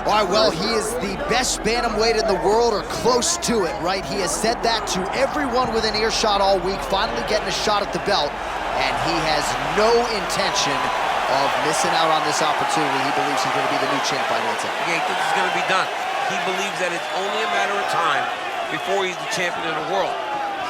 All right, well, he is the best bantamweight in the world, or close to it, right? He has said that to everyone within earshot all week, finally getting a shot at the belt, and he has no intention of missing out on this opportunity. He believes he's going to be the new champ by Wednesday. Yeah, he thinks it's going to be done. He believes that it's only a matter of time before he's the champion of the world.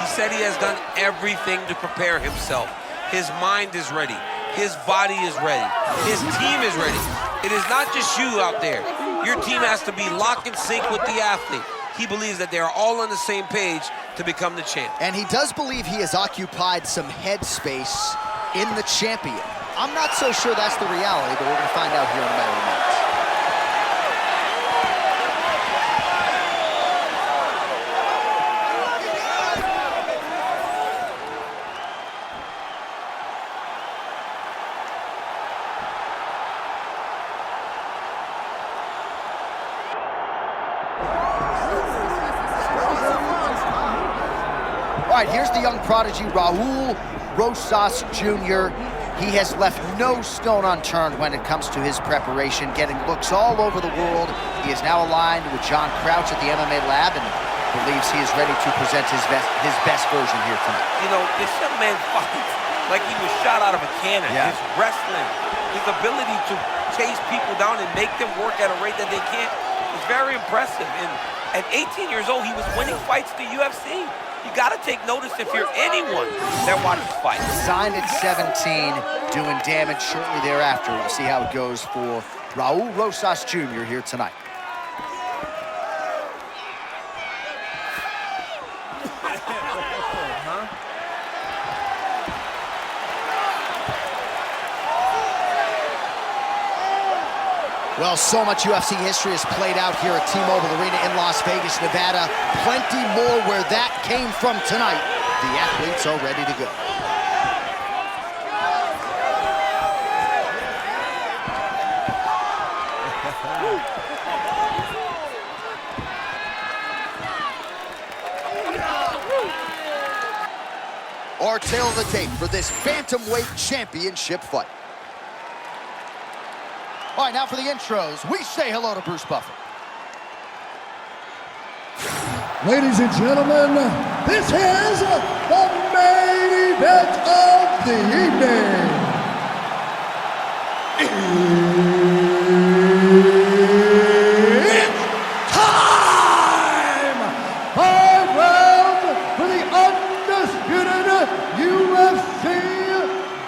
He said he has done everything to prepare himself. His mind is ready. His body is ready. His team is ready. It is not just you out there. Your team has to be lock and sync with the athlete. He believes that they are all on the same page to become the champ. And he does believe he has occupied some headspace in the champion. I'm not so sure that's the reality, but we're going to find out here in a matter of minutes. All right, here's the young prodigy, Raul Rosas Jr. He has left no stone unturned when it comes to his preparation, getting looks all over the world. He is now aligned with John Crouch at the MMA lab and believes he is ready to present his best version here tonight. You know, this young man fights like he was shot out of a cannon. Yeah. His wrestling, his ability to chase people down and make them work at a rate that they can't is very impressive. And at 18 years old, he was winning fights at the UFC. You got to take notice if you're anyone that watches fight. Signed at 17, doing damage shortly thereafter. We'll see how it goes for Raul Rosas Jr. here tonight. Well, so much UFC history has played out here at T-Mobile Arena in Las Vegas, Nevada. Plenty more where that came from tonight. The athletes are ready to go. Our tail of the tape for this bantamweight championship fight. All right, now for the intros, we say hello to Bruce Buffer. Ladies and gentlemen, this is the main event of the evening. It's time! 5 rounds for the undisputed UFC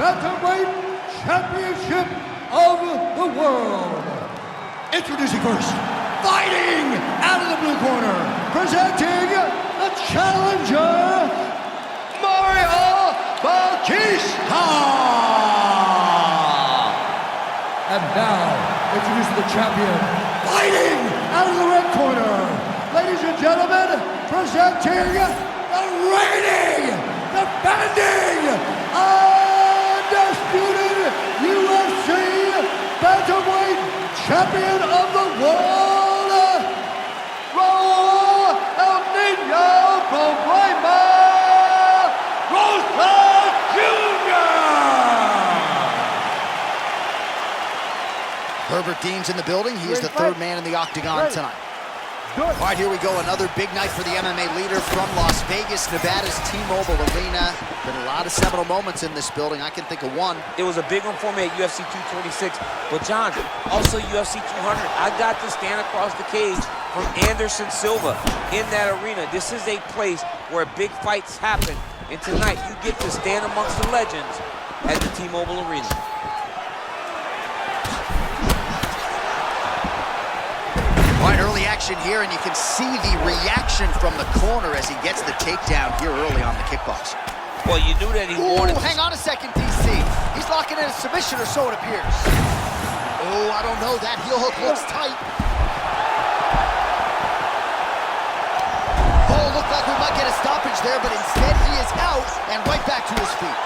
Bantamweight Championship of the world. Introducing first, fighting out of the blue corner, presenting the challenger, Bautista. And now, introducing the champion, fighting out of the red corner, ladies and gentlemen, presenting the reigning, defending, undisputed UFC Bantamweight Champion of the World, Raul El Niño Problema Rosas Jr. Herbert Dean's in the building. He is the third man in the octagon tonight. All right, here we go. Another big night for the MMA leader from Las Vegas, Nevada's T-Mobile Arena. Been a lot of seminal moments in this building. I can think of one. It was a big one for me at UFC 226. But John, also UFC 200. I got to stand across the cage from Anderson Silva in that arena. This is a place where big fights happen. And tonight, you get to stand amongst the legends at the T-Mobile Arena. All right, early action here, and you can see the reaction from the corner as he gets the takedown here early on the kickbox. Well, you knew that he wanted to... Hang on a second, DC. He's locking in a submission, or so it appears. Oh, I don't know. That heel hook looks tight. Oh, looked like we might get a stoppage there, but instead he is out and right back to his feet.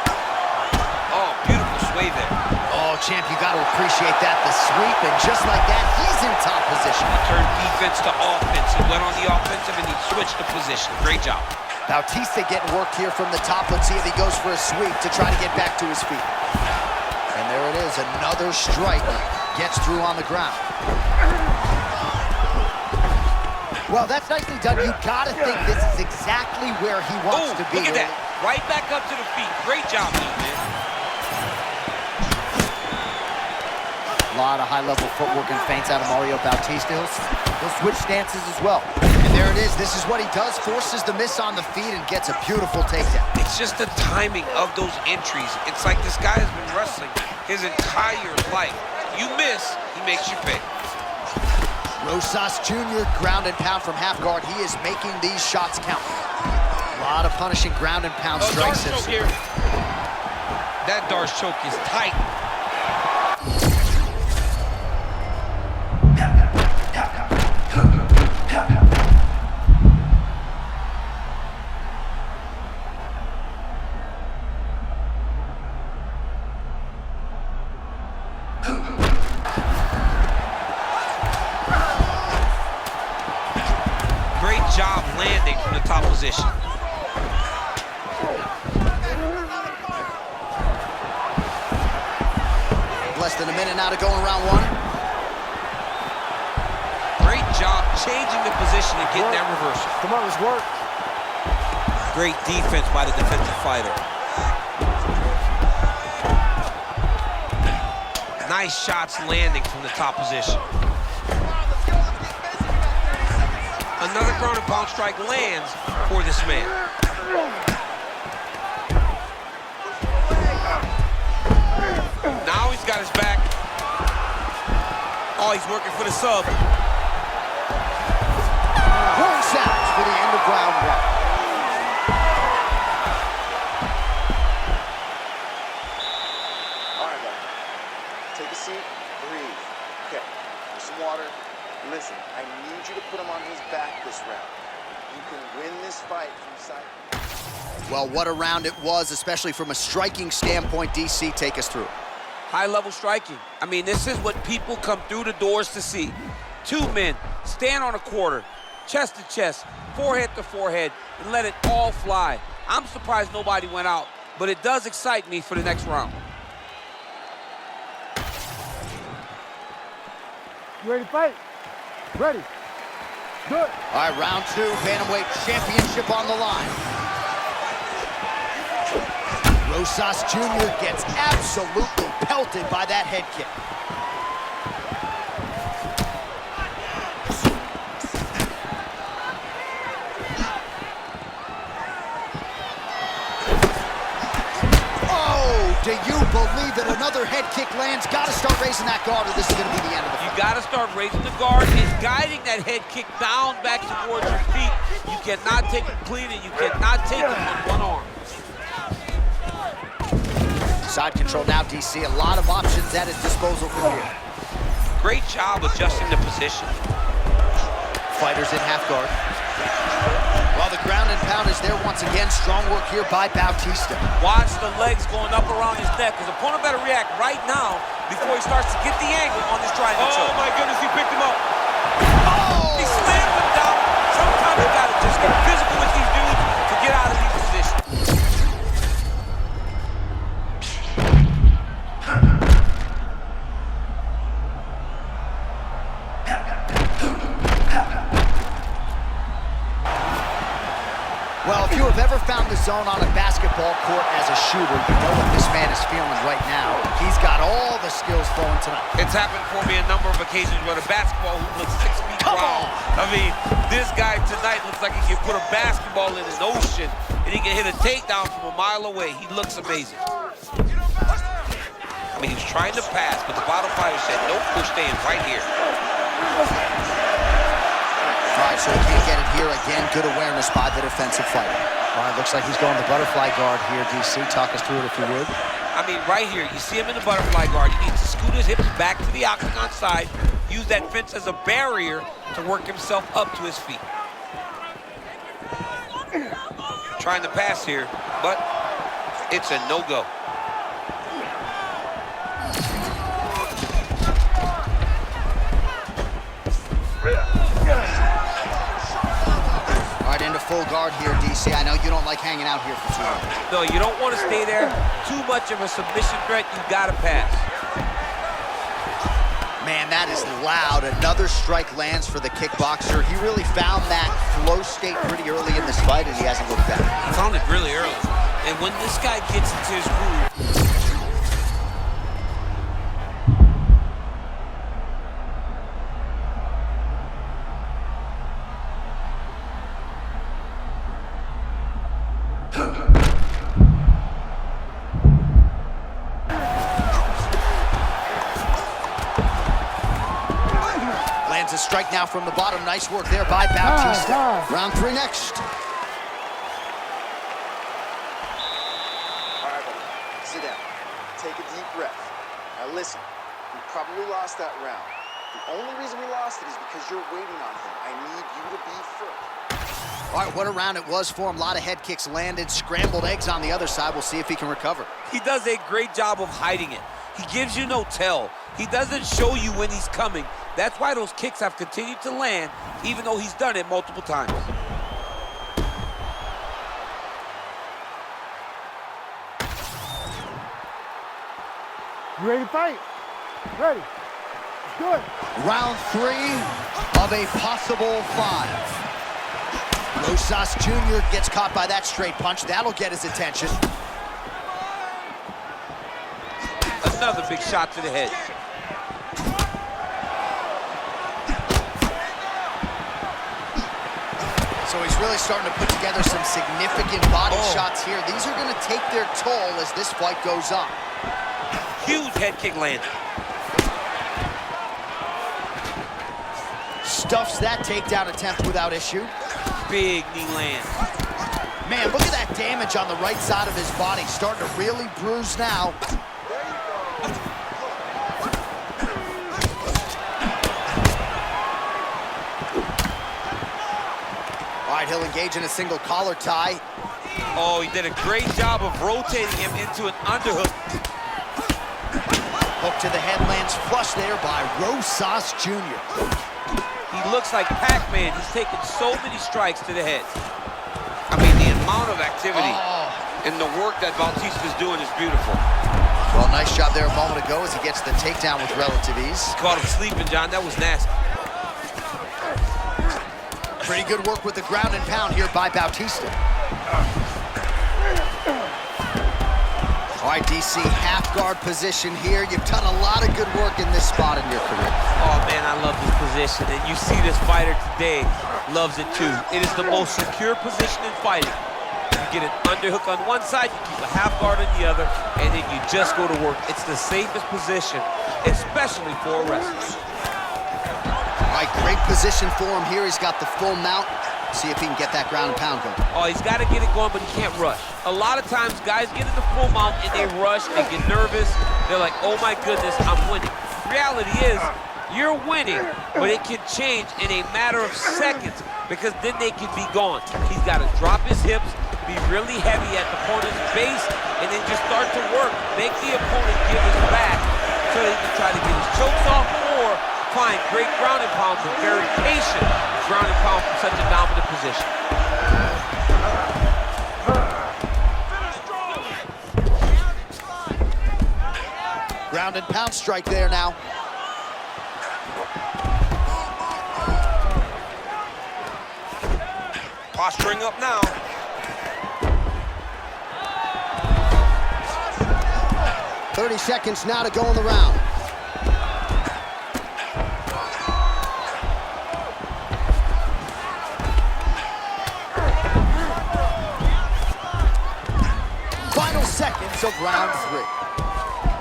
Oh, beautiful sway there. Oh, champ, you got to appreciate that. The sweep, and just like that, he's in top position. He turned defense to offense. He went on the offensive and he switched the position. Great job. Bautista getting worked here from the top. Let's see if he goes for a sweep to try to get back to his feet. And there it is, another strike. Gets through on the ground. Well, that's nicely done. You gotta think this is exactly where he wants to be. Look at that. Right back up to the feet. Great job, man. A lot of high-level footwork and feints out of Mario Bautista. He'll switch stances as well. And there it is. This is what he does. Forces the miss on the feet and gets a beautiful takedown. It's just the timing of those entries. It's like this guy has been wrestling his entire life. You miss, he makes you pay. Rosas Jr. ground and pound from half guard. He is making these shots count. A lot of punishing ground and pound strikes. Darce choke here. That Darce choke is tight. Great job landing from the top position. Less than a minute now to go in round one. Great job changing the position and getting that reversal. Come on, let's work. Great defense by the defensive fighter. Nice shots landing from the top position. Another ground and pound strike lands for this man. Now he's got his back. Oh, he's working for the sub. Horn sounds for the end of round one. All right, buddy. Take a seat, breathe. Okay, here's some water. Listen, I need you to put him on his back this round. You can win this fight from side. Well, what a round it was, especially from a striking standpoint. DC, take us through. High-level striking. I mean, this is what people come through the doors to see. Two men stand on a quarter, chest to chest, forehead to forehead, and let it all fly. I'm surprised nobody went out, but it does excite me for the next round. You ready to fight? Ready. Good. All right, round two, bantamweight championship on the line. Rosas Jr. gets absolutely pelted by that head kick. Oh, do you believe it? Another head kick lands. Got to start raising that guard or this is going to be the end of the fight. You got to start raising the guard and guiding that head kick down back towards your feet. You cannot take it clean and you cannot take it on one arm. Side control now, DC. A lot of options at his disposal from here. Great job adjusting the position. Fighters in half guard. While the ground and pound is there once again. Strong work here by Bautista. Watch the legs going up around his neck. His opponent better react right now before he starts to get the angle on this triangle choke. Oh my goodness, he picked him up. Oh! He slammed him down. Sometimes you gotta just get physical with these dudes to get out of these positions. Well, if you have ever found the zone on a basketball court as a shooter, you know what this man is feeling right now. He's got all the skills flowing tonight. It's happened for me a number of occasions where a basketball hoop looks 6 feet wide. I mean, this guy tonight looks like he can put a basketball in an ocean and he can hit a takedown from a mile away. He looks amazing. I mean, he was trying to pass, but the bottom fighter said, nope, we're staying right here. All right, so he can't get it here again. Good awareness by the defensive fighter. All right, looks like he's going the butterfly guard here, DC. Talk us through it if you would. I mean, right here, you see him in the butterfly guard. He needs to scoot his hips back to the octagon side, use that fence as a barrier to work himself up to his feet. Trying to pass here, but it's a no-go. All right, into full guard here, DC. I know you don't like hanging out here for too long. No, you don't want to stay there. Too much of a submission threat. You got to pass. Man, that is loud. Another strike lands for the kickboxer. He really found that flow state pretty early in this fight, and he hasn't looked back. He found it really early. And when this guy gets into his groove, lands a strike now from the bottom. Nice work there by Bautista. Round 3 next. All right, buddy. Sit down. Take a deep breath. Now listen, we probably lost that round. The only reason we lost it is because you're waiting on him. I need you to be first. All right, what a round it was for him. A lot of head kicks landed, scrambled eggs on the other side. We'll see if he can recover. he does a great job of hiding it. He gives you no tell. He doesn't show you when he's coming. That's why those kicks have continued to land, even though he's done it multiple times. You ready to fight? Ready. Good. Round 3 of a possible 5. Rosas Jr. gets caught by that straight punch. That'll get his attention. Another big shot to the head. So he's really starting to put together some significant body shots here. These are going to take their toll as this fight goes on. Huge head kick landed. Stuffs that takedown attempt without issue. Big knee land. Man, look at that damage on the right side of his body. Starting to really bruise now. All right, he'll engage in a single collar tie. Oh, he did a great job of rotating him into an underhook. Hook to the head lands flush there by Rosas Jr. He looks like Pac-Man. He's taking so many strikes to the head. I mean, the amount of activity and the work that Bautista's doing is beautiful. Well, nice job there a moment ago as he gets the takedown with relative ease. Caught him sleeping, John. That was nasty. Pretty good work with the ground and pound here by Bautista. All right, DC, half guard position here. You've done a lot of good work in this spot in your career. Oh, man, I love this position. And you see this fighter today loves it, too. It is the most secure position in fighting. You get an underhook on one side, you keep a half guard on the other, and then you just go to work. It's the safest position, especially for a wrestler. All right, great position for him here. He's got the full mount. See if he can get that ground and pound going. Oh, he's got to get it going, but he can't rush. A lot of times, guys get in the full mount and they rush, they get nervous. They're like, oh my goodness, I'm winning. Reality is, you're winning, but it can change in a matter of seconds because then they can be gone. He's got to drop his hips, be really heavy at the opponent's base, and then just start to work. Make the opponent give his back so he can try to get his chokes off or find great ground and pound, but very patient ground and pound from such a dominant position. Ground and pound strike there now. Posturing up now. .30 seconds now to go in the round. Final seconds of round 3.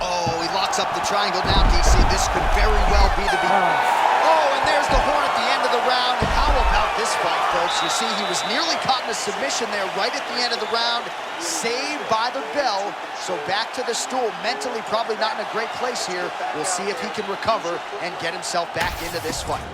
Oh, he locks up the triangle now, DC. This could very well be the beginning. Oh, and there's the horn at the end of the round. How about this fight, folks? You see, he was nearly caught in a submission there right at the end of the round. Saved by the bell. So back to the stool. Mentally, probably not in a great place here. We'll see if he can recover and get himself back into this fight.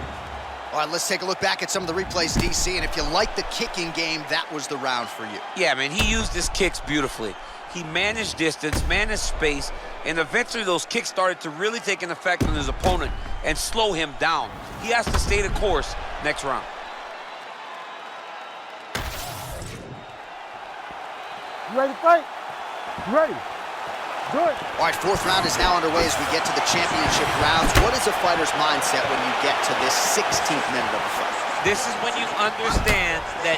All right, let's take a look back at some of the replays, DC. And if you like the kicking game, that was the round for you. Yeah, man, he used his kicks beautifully. He managed distance, managed space, and eventually those kicks started to really take an effect on his opponent and slow him down. He has to stay the course next round. You ready to fight? You ready? Good. All right, fourth round is now underway as we get to the championship rounds. What is a fighter's mindset when you get to this 16th minute of the fight? This is when you understand that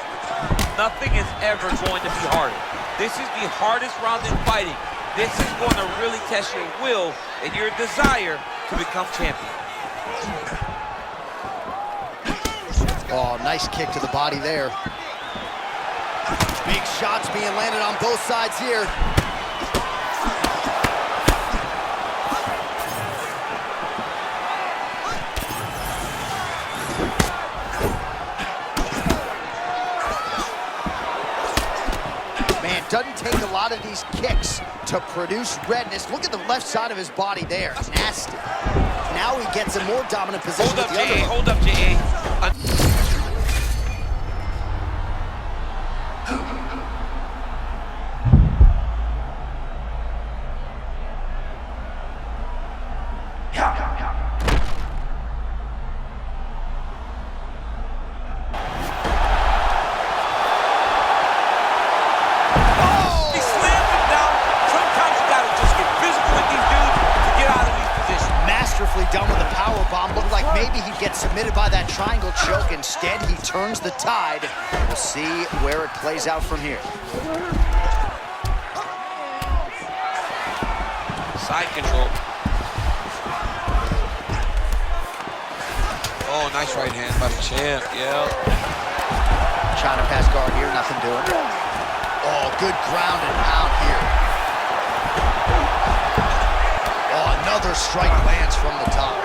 nothing is ever going to be harder. This is the hardest round in fighting. This is going to really test your will and your desire to become champion. Oh, nice kick to the body there. Big shots being landed on both sides here. Man, doesn't take a lot of these kicks to produce redness. Look at the left side of his body there. Nasty. Now he gets a more dominant position. Hold up, J.A. Hold up, J.A. Done with a power bomb. Looked like maybe he'd get submitted by that triangle choke. Instead, he turns the tide. We'll see where it plays out from here. Side control. Oh, nice right hand by the champ. Yeah. Trying to pass guard here, nothing doing. Oh, good ground and pound here. Another strike lands from the top.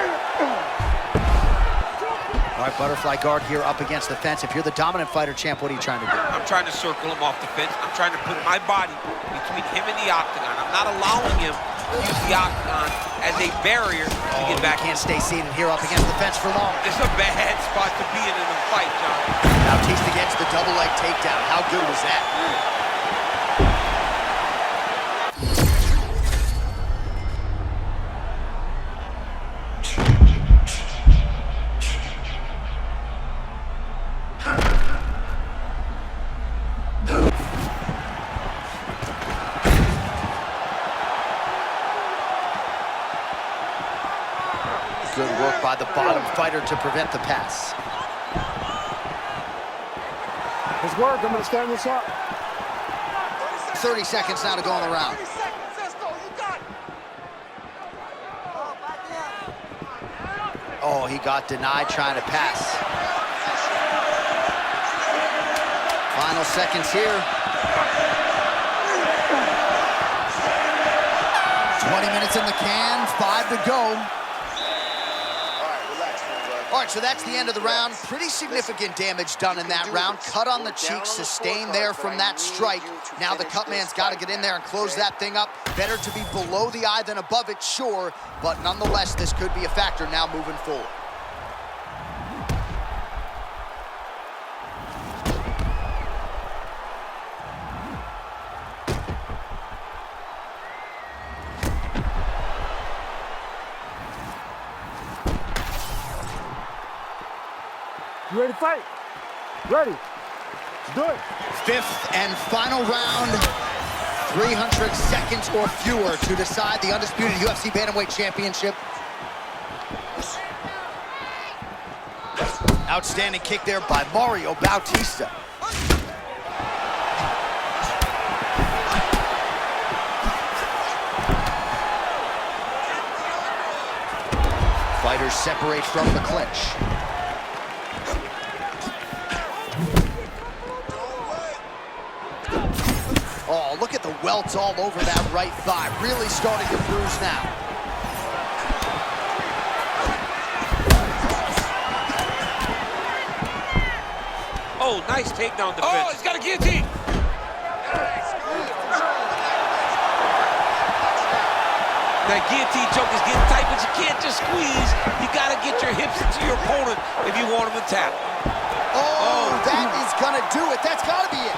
All right, butterfly guard here up against the fence. If you're the dominant fighter, champ, what are you trying to do? I'm trying to circle him off the fence. I'm trying to put my body between him and the octagon. I'm not allowing him to use the octagon as a barrier to get back. Can't stay seated here up against the fence for long. This is a bad spot to be in a fight, John. Bautista gets the double leg takedown. How good was that? Good work by the bottom fighter to prevent the pass. Good work. I'm going to stand this up. 30 seconds now to go in the round. Oh, he got denied trying to pass. Final seconds here. 20 minutes in the can, 5 to go. All right, so that's the end of the round. Pretty significant damage done in that round. Cut on the cheek, sustained there from that strike. Now the cut man's got to get in there and close that thing up. Better to be below the eye than above it, sure. But nonetheless, this could be a factor now moving forward. You ready to fight? Ready. Let's do it. Fifth and final round. 300 seconds or fewer to decide the undisputed UFC Bantamweight Championship. Outstanding kick there by Mario Bautista. Fighters separate from the clinch. Oh, look at the welts all over that right thigh. Really starting to bruise now. Oh, nice takedown defense. Oh, he's got a guillotine. That guillotine choke is getting tight, but you can't just squeeze. You got to get your hips into your opponent if you want him to tap. Oh, that is going to do it. That's got to be it.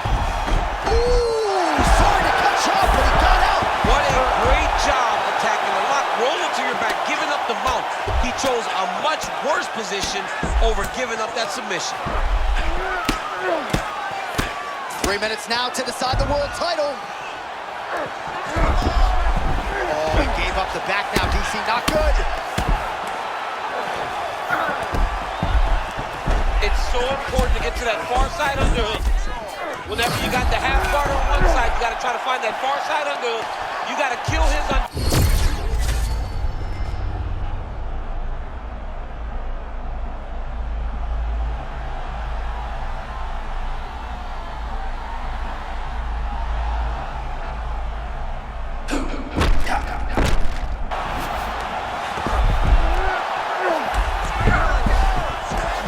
Ooh, sorry to cut you off, but he got out. What a great job attacking the lock, rolling to your back, giving up the mount. He chose a much worse position over giving up that submission. 3 minutes now to decide the world title. up the back now, DC, not good. It's so important to get to that far side underhook. Whenever you got the half guard on one side, you got to try to find that far side underhook. You got to kill his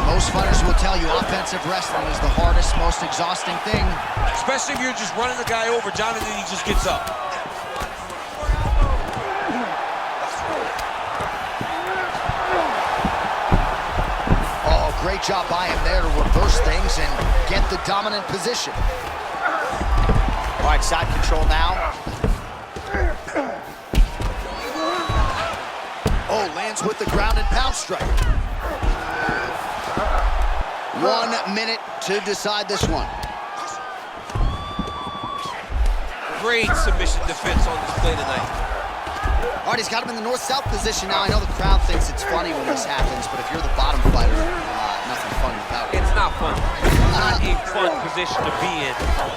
Most fighters will tell you offensive wrestling is the hardest, most exhausting thing. especially if you're just running the guy over, Jonathan, he just gets up. Oh, great job by him there to reverse things and get the dominant position. All right, side control now. Oh, lands with the ground and pound strike. 1 minute to decide this one. Great submission defense on display tonight. All right, he's got him in the north-south position now. I know the crowd thinks it's funny when this happens, but if you're the bottom fighter, nothing funny about it. It's not fun. It's not a fun position to be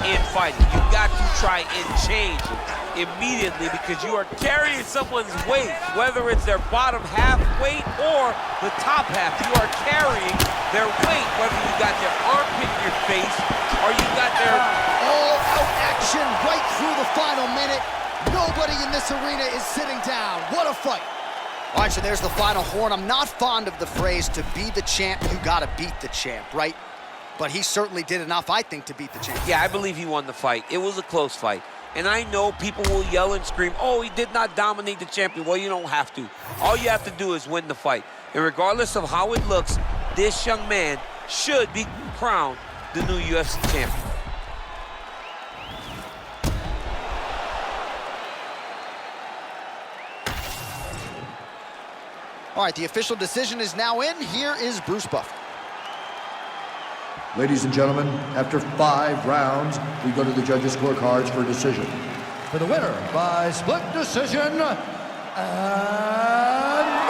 in fighting. You got to try and change it immediately because you are carrying someone's weight, whether it's their bottom half weight or the top half. You are carrying their weight, whether you got their armpit in your face or you got their... All-out action right through the final minute. Nobody in this arena is sitting down. What a fight. All right, so there's the final horn. I'm not fond of the phrase, to be the champ, you gotta beat the champ, right? But he certainly did enough, I think, to beat the champ. Yeah, I believe he won the fight. It was a close fight. And I know people will yell and scream, oh, he did not dominate the champion. Well, you don't have to. All you have to do is win the fight. And regardless of how it looks, this young man should be crowned the new UFC champion. All right, the official decision is now in. Here is Bruce Buffer. Ladies and gentlemen, after 5 rounds, we go to the judges' scorecards for a decision. For the winner by split decision, and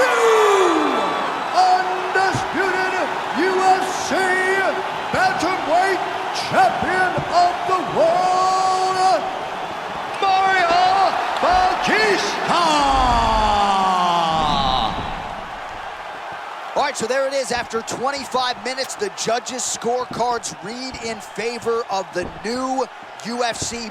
new undisputed UFC bantamweight champion of the world, Bautista! All right, so there it is. After 25 minutes, the judges' scorecards read in favor of the new UFC